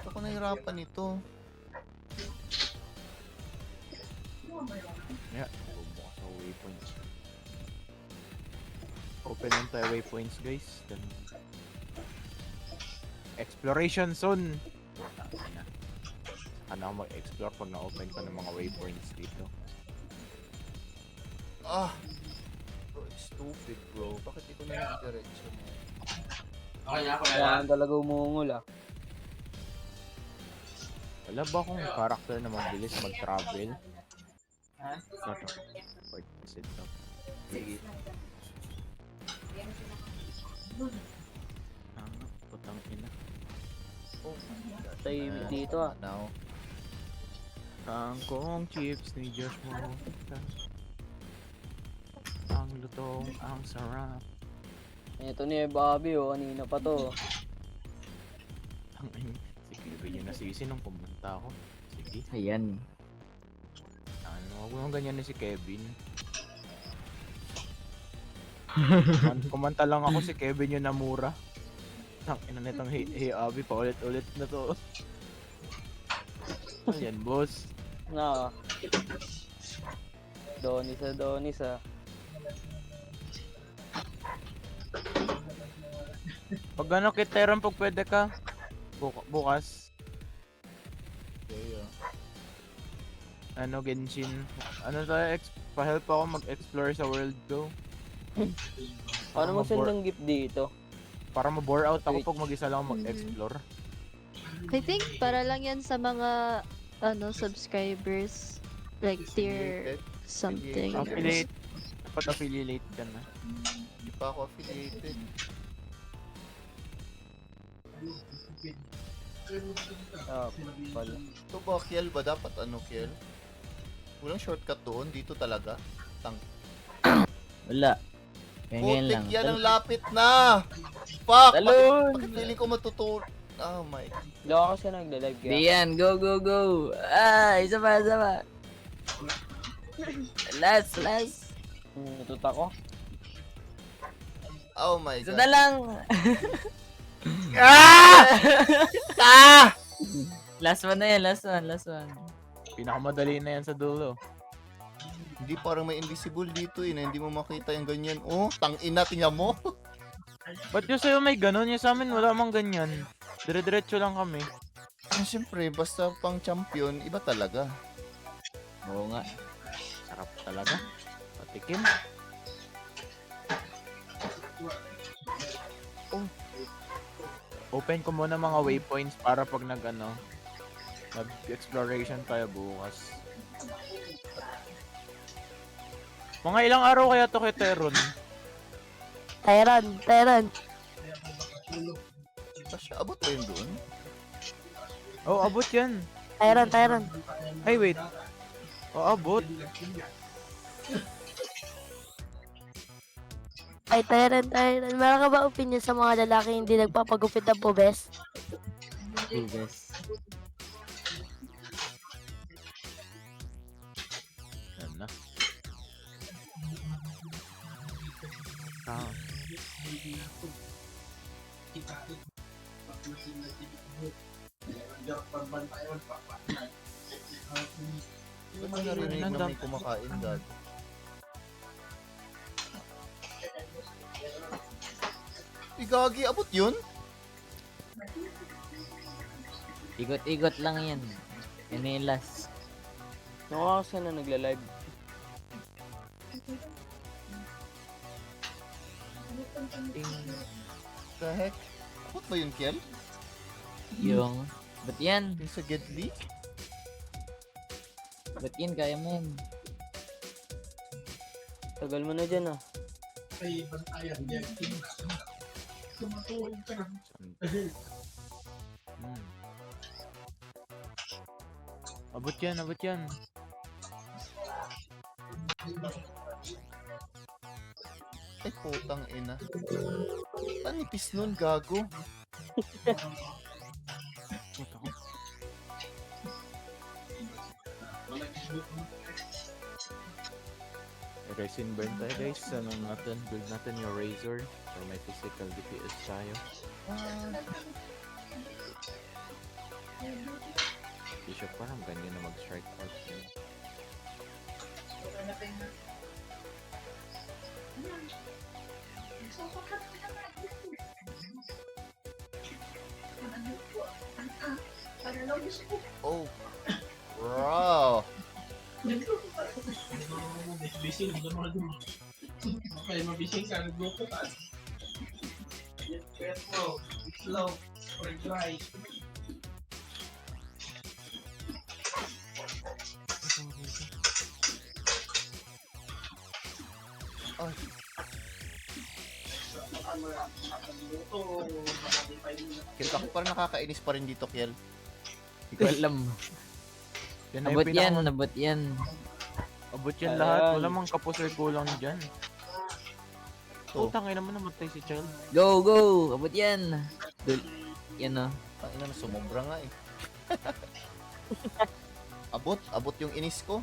Ako nahirapan ito. Yeah, bubukas ako waypoints. Open lang tayo waypoints, guys. Then exploration zone. Ano ako mag-explore pag na-open ko ng mga waypoints dito. Ah! Bro, stupid bro. Bakit di ko na yung direction mo? Kaya talaga umungol ah. Wala ba akong character na mabilis mag-travel? Ito. Visit to. Sige. Putang ina. Oh, Tahimik dito ah. now. Kangkong chips ni Josh mo. Ang lutong, ang sarap. Ito ni Bobby oh, kanina pa to. Ang sige, yung nasisi nung pumunta ako. Sige. Ayan. Ano, huwag mo ganyan na si Kevin. Kumanta lang ako si Kevin yung namura. Ang ina nitong hey Abby, paulit-ulit na to. Ayan, boss. Na. Donis ah. Pag ano, Kiteron, pag pwede ka. Bukas. Okay, Ano, Genshin. Ano tayo, pa-help ako mag-explore sa world ko. Paano mo sendang gift dito? Para ma-bore out ako pag mag-isa lang mag-explore. I think para lang yan sa mga subscribers like tier something. Affiliate. Dapat affiliate ka na. Hindi pa ako affiliated. Ah, pala. Ito ba, Kiel ba? Dapat ano, Kiel? Walang shortcut doon? Dito talaga? Wala. Ganyan lang. Putik yan ang lapit na! Fuck! Talon! Bakit feeling ko matutulog? Oh my God. Hindi ako kasi nagla-live kaya. Diyan, go, go, go! Ah, isa pa, isa pa. Last. Natuta ko. Oh my Isa God. na lang. Ah! Ah! Last one na yan, last one. Pinakamadali na yan sa dulo. Hindi, parang may invisible dito na hindi mo makita yung ganyan. Oh, tangina, tingnan mo. Ba't yung sa'yo may ganun? Yung sa amin wala mang ganyan. Dire-diretso lang kami. Siyempre, basta pang champion, iba talaga. Oo nga. Sarap talaga. Patikim. Oh. Open ko muna mga waypoints para pag nag-exploration tayo bukas. Mga ilang araw kaya to kay Teron? Tyron. Kasi abot ba yun doon? Oh, abot yan. Tyron. Ay, wait. Oh, abot. Ay, Tyron. Meron ka ba opinion sa mga lalaki hindi nagpapagupit ng pubes? Biggest. Yan na. Ah. Ba't mo narinig na may kumakain, Dad? Igagi, abot yun? Ikot-ikot lang yan. Inilas. Ako kasi na nagla-live. The heck? Abot ba yun, Kiel? Yung... Ba't yan? Yung sa Gedli? Ba't yan? Kaya mo yan. Tagal mo na dyan ah. Abot yan. Ay, putang ina. Panipis nun, gago. Resin burn tayo guys. Anong natin? Build natin yung Razor. Or may physical DPS tayo. Bishop parang ganyan na mag-strike out. Oh. Wow. Bising, okay, mabising ka, nagluto ka. Petro, slow, or dry. Ay. Kiel, ako parang nakakainis pa rin dito, Kiel. Hindi ko alam. Yan na yung Abot yan, pinaka- abot yan. Abot yan lahat. Wala mang kapuser kulang dyan. Oh. Putang ina mo namatay si Child. Go, go! Abot yan. Yan o. Ang ina na sumobra nga eh. Abot yung inis ko.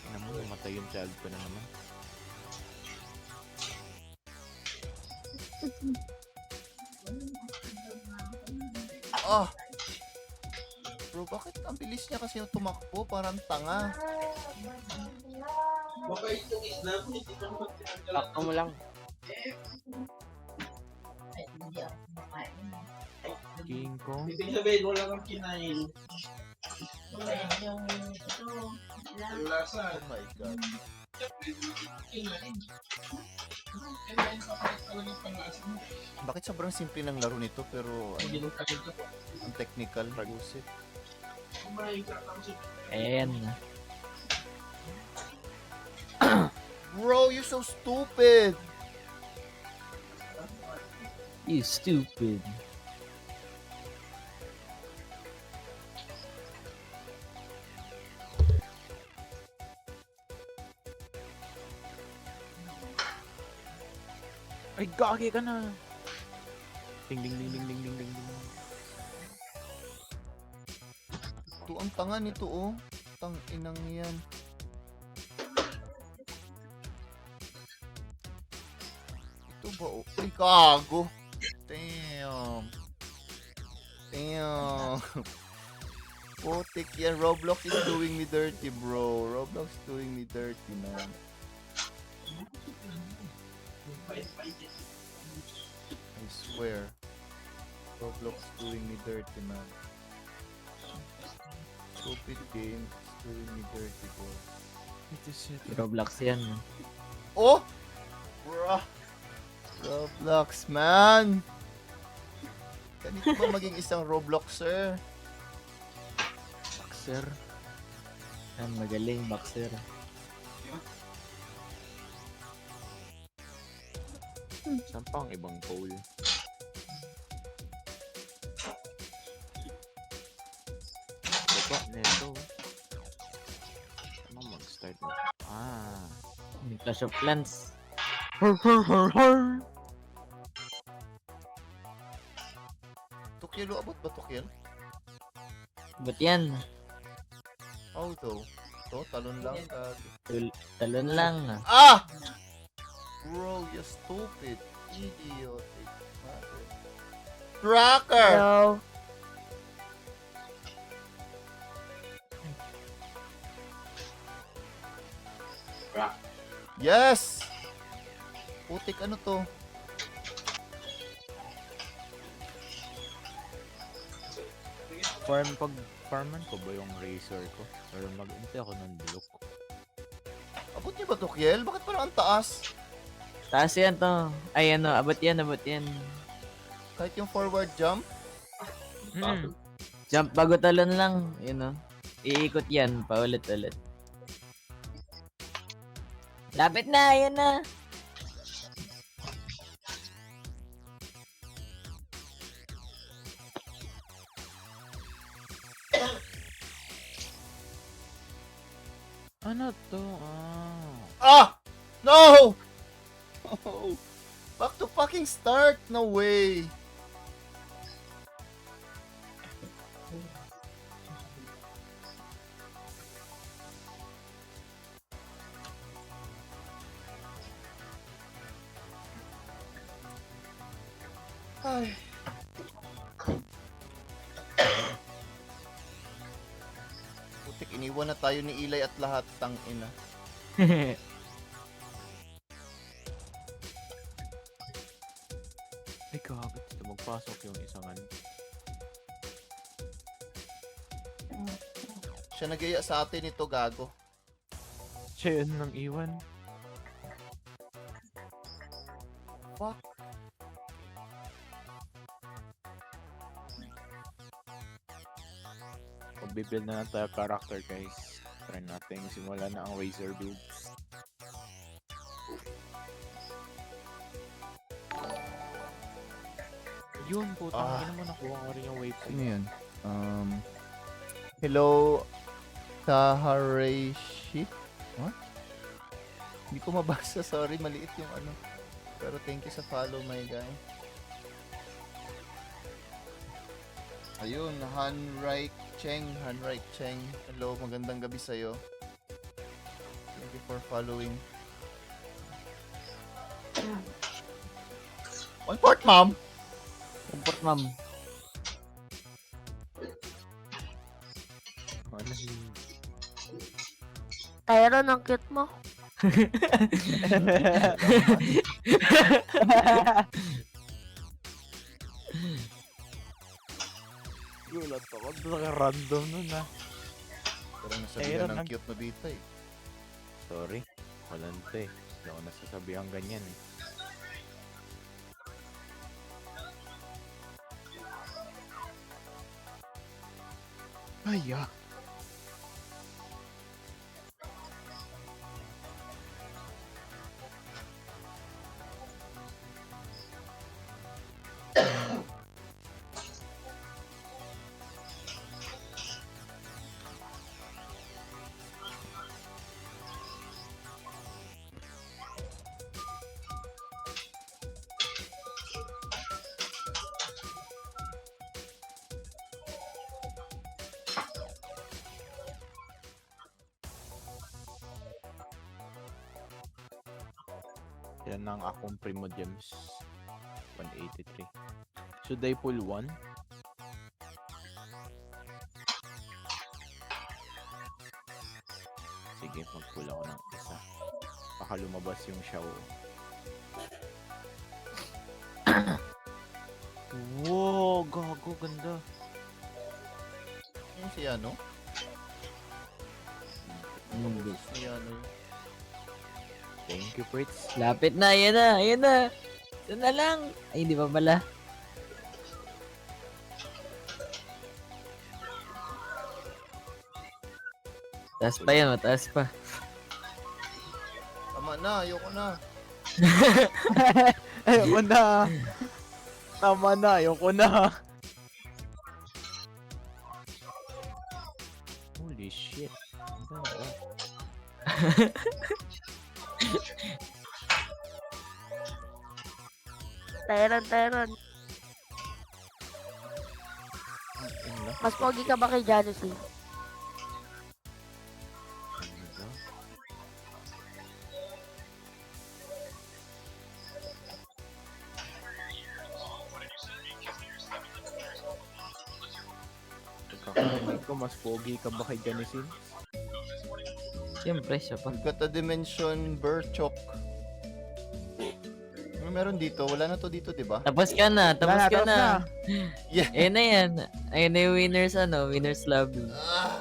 Ina mo namatay yung Child ko na naman. Ah! Bro, bakit ang bilis niya kasi yung tumakbo? Parang tanga. Baka itong islam, hindi ka naman tinanggalan. Sakto mo lang. King Kong. Ibig sabihin, wala kang kinain. Yung lasa. Oh my God. Kinain. Kinain ka pa talagang panlasa mo. Bakit sobrang simple ng laro nito pero Hindi mo talaga. ang technical? Bullshit. Kumain ka tapos Ayan. Bro, you're so stupid! You stupid. Ay, gagi ka na. Ding ding ding ding ding ding ding ding. Ito ang tanga nito oh. Tang inang yan. Ito ba oh? Ay, kago! Damn! Damn! Putik yan. Roblox is doing me dirty, bro. Roblox doing me dirty, man. I swear. Roblox doing me dirty, man. Stupid game is doing me dirty, bro. Ito shit. Roblox yan. Oh! Bruh! Roblox, man! Ganito ba maging isang Robloxer? Boxer. Yan, magaling, boxer. Saan pa ang ibang goal? Baba neto. Ano mag-start mo? Ah. Clash of Clans. Tukyelo, abot ba Tukyel? Abot yan. How though? To, talon lang. Talon lang. Ah! Bro, you stupid. Idiotic. Mother. Tracker! Hello. Yes! Putik, ano to? Farman ko ba yung razor ko? Or mag-intay ako ng bulok? Abot niyo ba Tukyel? Bakit parang ang taas? Taas yan to. Ay ano, abot yan, abot yan. Kahit yung forward jump? Hmm. Jump bago talon lang. Yun o. Iikot yan, paulit-ulit. Lapit na, yan na. Ano to? Ah. Ah! No! Oh. Back to fucking start! No way! Ay. Putik, iniwan na tayo ni Eli at lahat, tang ina. Ay, kagad dito magpasok yung isang ano. Siya nagaya sa atin ito, gago. Siya yun nang iwan. Fuck. Magbibuild na lang tayo character, guys. Try natin simula na ang Razor builds. Yun, putang Ah. ina mo, nakuha ko rin yung waypoint. Sino yun? Hello, Tahareshi? What? Hindi ko mabasa, sorry, maliit yung ano. Pero thank you sa follow, my guy. Ayun, Hanright Cheng. Hello, magandang gabi sa'yo. Thank you for following. One port, ma'am! Support, ma'am. Ano yun? Tyron, ang cute mo. Gulat ako. Random nun ah. Pero nasabihan Ayun, ng ang- cute na bita eh. Sorry. Walante. Hindi ako nasasabihan ganyan eh. Ay, ah. Yan ang akong Primo Gems. 183. Should I pull one? Sige, mag-pull ako ng isa. Baka lumabas yung Xiao. Wow, gago, ganda. Yung si ano? Hindi. Si ano? Thank you, Fritz. Lapit na, ayan na, ayan na. Ito na lang. Ay, hindi pa pala. Taas pa yan, mataas pa. Tama na, ayoko na. Ayoko na. Tama na, ayoko na. Holy shit. Ang ganda. Tyron. Ang ganda. Mas pogi ka ba kay Janus eh? Ang ganda. Pagkakarinig ko, mas pogi ka ba kay Janisin? Siyempre, siya pa. We've got a dimension Burchok. Ano meron dito? Wala na to dito, di ba? Tapos ka na, tapos ka tapos na. Yeah. Ayun na yan. Ayun na yung winners, winners lobby. Ah,